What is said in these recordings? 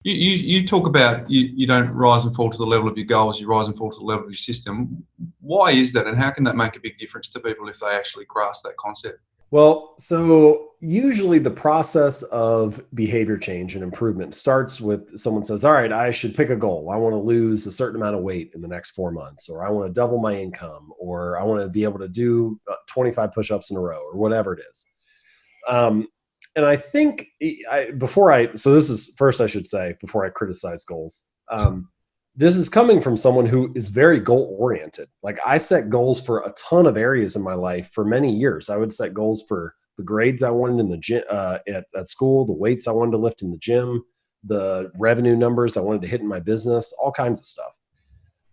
You talk about you don't rise and fall to the level of your goals, you rise and fall to the level of your system. Why is that, and how can that make a big difference to people if they actually grasp that concept? Well, so usually the process of behavior change and improvement starts with someone says, all right, I should pick a goal. I want to lose a certain amount of weight in the next 4 months, or I want to double my income, or I want to be able to do 25 push-ups in a row, or whatever it is. Um, and I think so this is first I should say, before I criticize goals, this is coming from someone who is very goal oriented. Like I set goals for a ton of areas in my life for many years. I would set goals for the grades I wanted in the gym, at school, the weights I wanted to lift in the gym, the revenue numbers I wanted to hit in my business, all kinds of stuff.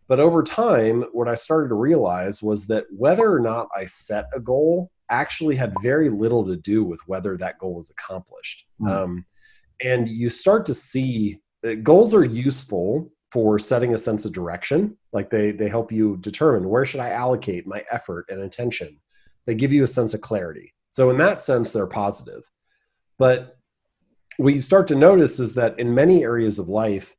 But over time, what I started to realize was that whether or not I set a goal actually had very little to do with whether that goal was accomplished. And you start to see that goals are useful for setting a sense of direction. Like they help you determine where should I allocate my effort and attention. They give you a sense of clarity. So in that sense, they're positive. But what you start to notice is that in many areas of life,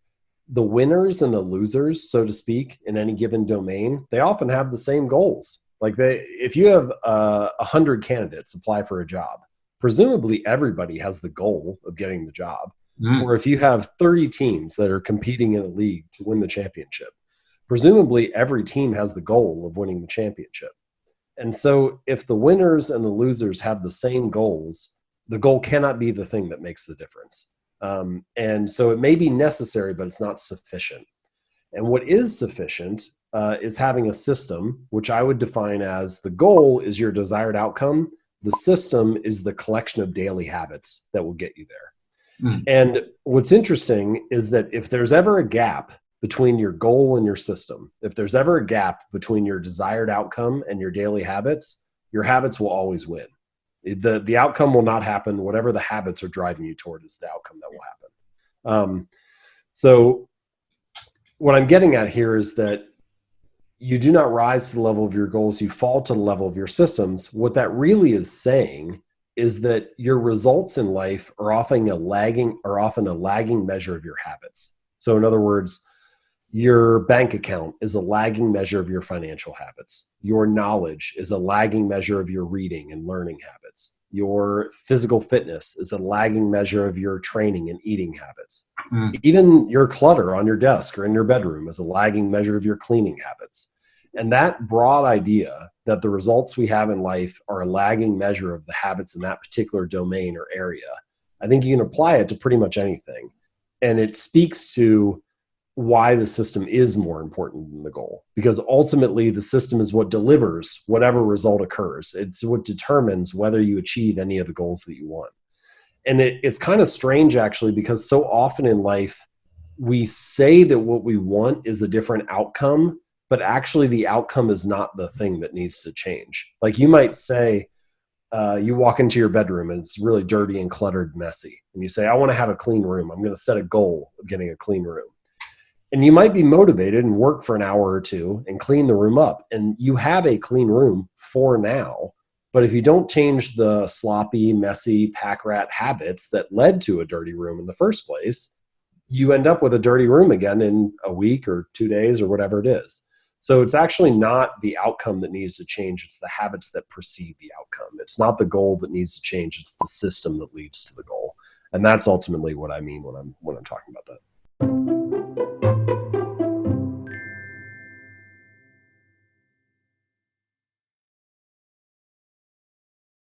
the winners and the losers, so to speak, in any given domain, they often have the same goals. Like if you have 100 candidates apply for a job, presumably everybody has the goal of getting the job. Or if you have 30 teams that are competing in a league to win the championship, presumably every team has the goal of winning the championship. And so if the winners and the losers have the same goals, the goal cannot be the thing that makes the difference. And so it may be necessary, but it's not sufficient. And what is sufficient is having a system, which I would define as the goal is your desired outcome. The system is the collection of daily habits that will get you there. And what's interesting is that if there's ever a gap between your goal and your system, if there's ever a gap between your desired outcome and your daily habits, your habits will always win. The outcome will not happen. Whatever the habits are driving you toward is the outcome that will happen. So what I'm getting at here is that you do not rise to the level of your goals. You fall to the level of your systems. What that really is saying is that your results in life are often a lagging measure of your habits. So in other words, your bank account is a lagging measure of your financial habits. Your knowledge is a lagging measure of your reading and learning habits. Your physical fitness is a lagging measure of your training and eating habits. Even your clutter on your desk or in your bedroom is a lagging measure of your cleaning habits. And that broad idea that the results we have in life are a lagging measure of the habits in that particular domain or area, I think you can apply it to pretty much anything. And it speaks to why the system is more important than the goal, because ultimately the system is what delivers whatever result occurs. It's what determines whether you achieve any of the goals that you want. And it's kind of strange, actually, because so often in life, we say that what we want is a different outcome, but actually the outcome is not the thing that needs to change. Like you might say, you walk into your bedroom and it's really dirty and cluttered, messy. And you say, I want to have a clean room. I'm going to set a goal of getting a clean room. And you might be motivated and work for an hour or two and clean the room up. And you have a clean room for now. But if you don't change the sloppy, messy, pack rat habits that led to a dirty room in the first place, you end up with a dirty room again in a week or 2 days or whatever it is. So it's actually not the outcome that needs to change. It's the habits that precede the outcome. It's not the goal that needs to change. It's the system that leads to the goal. And that's ultimately what I mean when I'm talking about that.